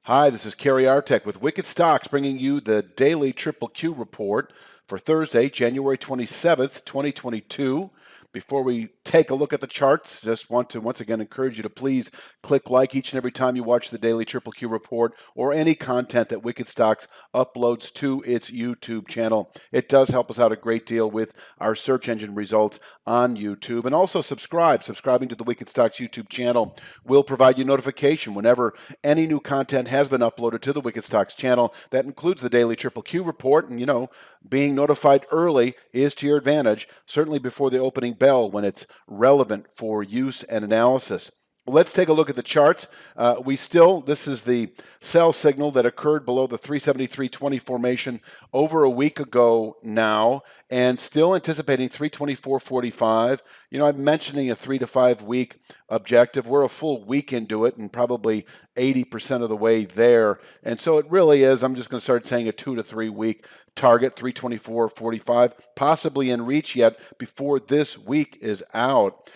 Hi, this is Kerry Artek with Wicked Stocks bringing you the daily Triple Q report for Thursday, January 27th, 2022. Before we take a look at the charts, just want to once again encourage you to please click like each and every time you watch the daily Triple Q report or any content that Wicked Stocks uploads to its YouTube channel. It does help us out a great deal with our search engine results on YouTube. And also subscribing to the Wicked Stocks YouTube channel will provide you notification whenever any new content has been uploaded to the Wicked Stocks channel. That includes the daily Triple Q report, and being notified early is to your advantage, certainly before the opening bell when it's relevant for use and analysis. Let's take a look at the charts. This is the sell signal that occurred below the 373.20 formation over a week ago now, and still anticipating 324.45. I'm mentioning a 3 to 5 week objective. We're a full week into it and probably 80% of the way there. And so it really is, I'm just going to start saying a 2 to 3 week target, 324.45, possibly in reach yet before this week is out.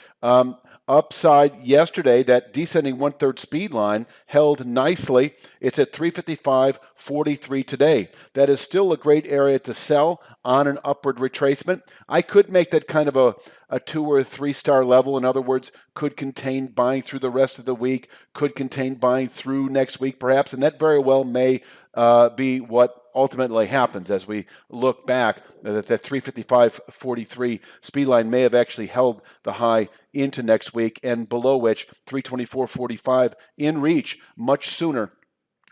Upside yesterday, that descending 1/3 speed line held nicely. It's at 355.43 today. That is still a great area to sell on an upward retracement. I could make that kind of a 2 or 3 star level. In other words, could contain buying through the rest of the week, could contain buying through next week perhaps, and that very well may be what ultimately happens as we look back. That 355.43 speed line may have actually held the high into next week, and below which 324.45 in reach much sooner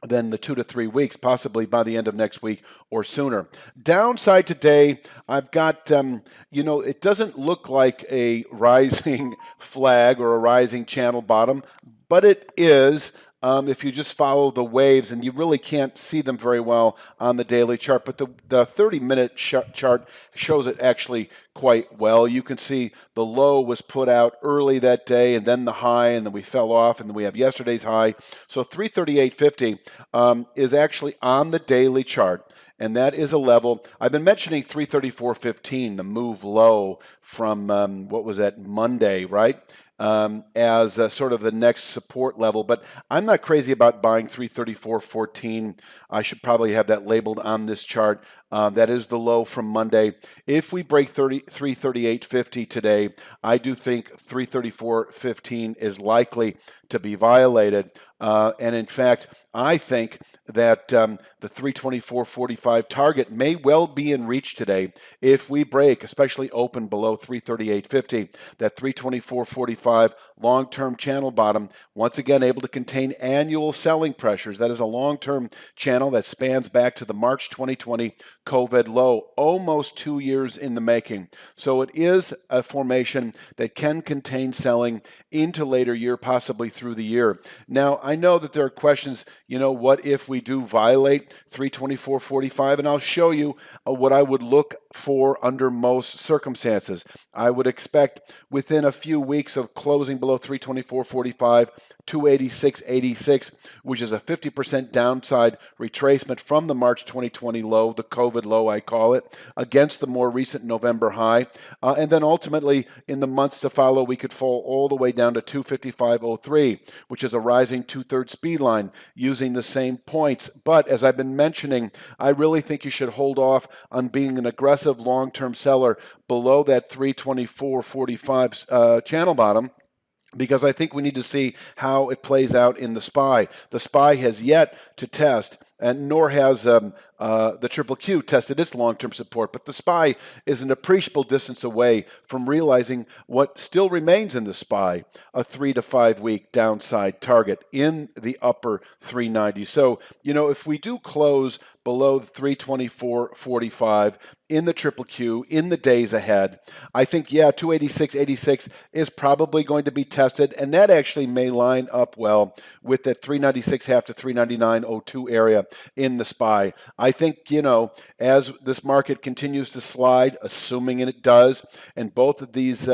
than the 2 to 3 weeks, possibly by the end of next week or sooner. Downside today, I've got, it doesn't look like a rising flag or a rising channel bottom, but it is. If you just follow the waves, and you really can't see them very well on the daily chart, but the 30-minute chart shows it actually quite well. You can see the low was put out early that day, and then the high, and then we fell off, and then we have yesterday's high. So 338.50 is actually on the daily chart. And that is a level. I've been mentioning 334.15, the move low from what was that, Monday, right? As sort of the next support level. But I'm not crazy about buying 334.14. I should probably have that labeled on this chart. That is the low from Monday. If we break 338.50 today, I do think 334.15 is likely to be violated. And in fact, I think that the 324.45 target may well be in reach today if we break, especially open below 338.50. That 324.45 long-term channel bottom, once again able to contain annual selling pressures. That is a long-term channel that spans back to the March 2020 COVID low, almost 2 years in the making. So it is a formation that can contain selling into later year, possibly through the year. Now, I know that there are questions, what if we do violate 324.45? And I'll show you what I would look for under most circumstances. I would expect within a few weeks of closing below 324.45, 286.86, which is a 50% downside retracement from the March 2020 low, the COVID low I call it, against the more recent November high. And then ultimately in the months to follow, we could fall all the way down to 255.03, which is a rising 2/3 speed line using the same points. But as I've been mentioning, I really think you should hold off on being an aggressive long-term seller below that 324.45 channel bottom, because I think we need to see how it plays out in the SPY. The SPY has yet to test, and nor has the Triple Q tested its long-term support, but the SPY is an appreciable distance away from realizing what still remains in the SPY, a 3 to 5 week downside target in the upper 390. So, if we do close below 324.45 in the Triple Q in the days ahead, I think, 286.86 is probably going to be tested, and that actually may line up well with that 396.5 to 399.02 area in the SPY. I think, as this market continues to slide, assuming it does, and both of these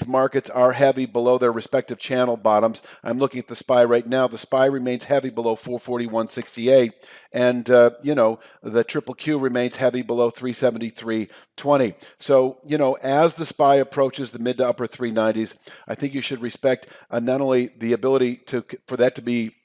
markets are heavy below their respective channel bottoms. I'm looking at the SPY right now. The SPY remains heavy below 441.68, and the Triple Q remains heavy below 373.20. So, as the SPY approaches the mid to upper 390s, I think you should respect not only the ability for that to be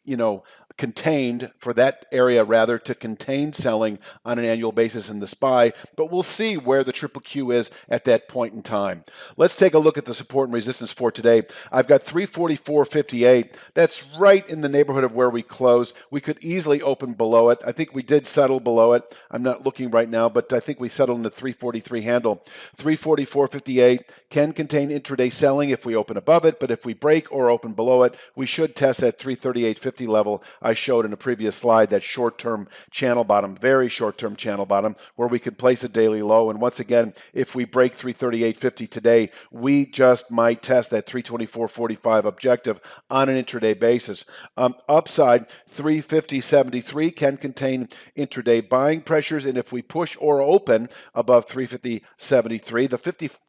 contained, for that area rather, to contain selling on an annual basis in the SPY, but we'll see where the triple Q is at that point in time. Let's take a look at the support and resistance for today. I've got 344.58. That's right in the neighborhood of where we closed. We could easily open below it. I think we did settle below it. I'm not looking right now, but I think we settled in the 343 handle. 344.58 can contain intraday selling if we open above it, but if we break or open below it, we should test that 338.50 level I showed in a previous slide, that short-term channel bottom, very short-term channel bottom, where we could place a daily low. And once again, if we break 338.50 today, we just might test that 324.45 objective on an intraday basis. Upside, 350.73 can contain intraday buying pressures, and if we push or open above 350.73, the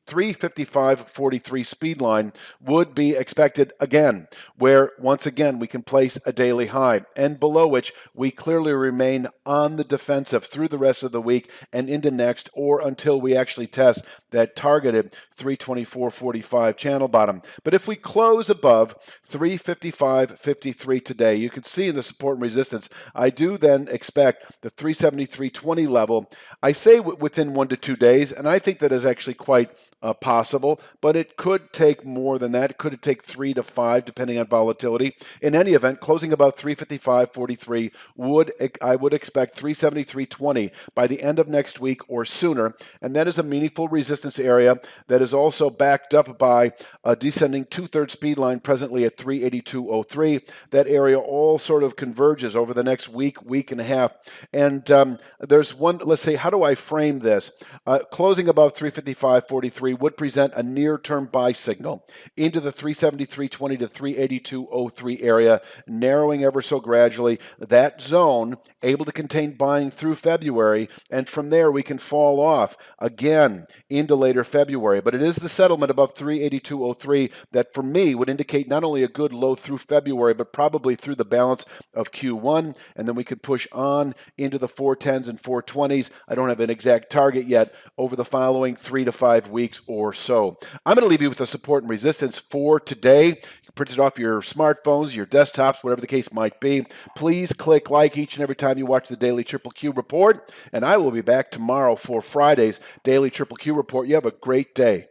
355.43 speed line would be expected again, where once again we can place a daily high, and below which we clearly remain on the defensive through the rest of the week and into next, or until we actually test that targeted 324.45 channel bottom. But if we close above 355.53 today, you can see in the support and resistance, I do then expect the 373.20 level. I say within 1 to 2 days, and I think that is actually quite possible, but it could take more than that. It could take 3 to 5, depending on volatility. In any event, closing about 355.43 I would expect 373.20 by the end of next week or sooner, and that is a meaningful resistance area that is also backed up by a descending 2/3 speed line presently at 382.03. That area all sort of converges over the next week and a half. And there's one, let's say, how do I frame this? Closing above 355.43 would present a near-term buy signal into the 373.20 to 382.03 area, narrowing ever so gradually. That zone able to contain buying through February, and from there we can fall off again into later February. But it is the settlement above 382.03 that for me would indicate not only a good low through February, but probably through the balance of Q1, and then we could push on into the 410s and 420s. I don't have an exact target yet over the following 3 to 5 weeks or so. I'm going to leave you with the support and resistance for today. You can print it off your smartphones, your desktops, whatever the case might be. Please click like each and every time you watch the Daily Triple Q Report, and I will be back tomorrow for Friday's Daily Triple Q Report. You have a great day.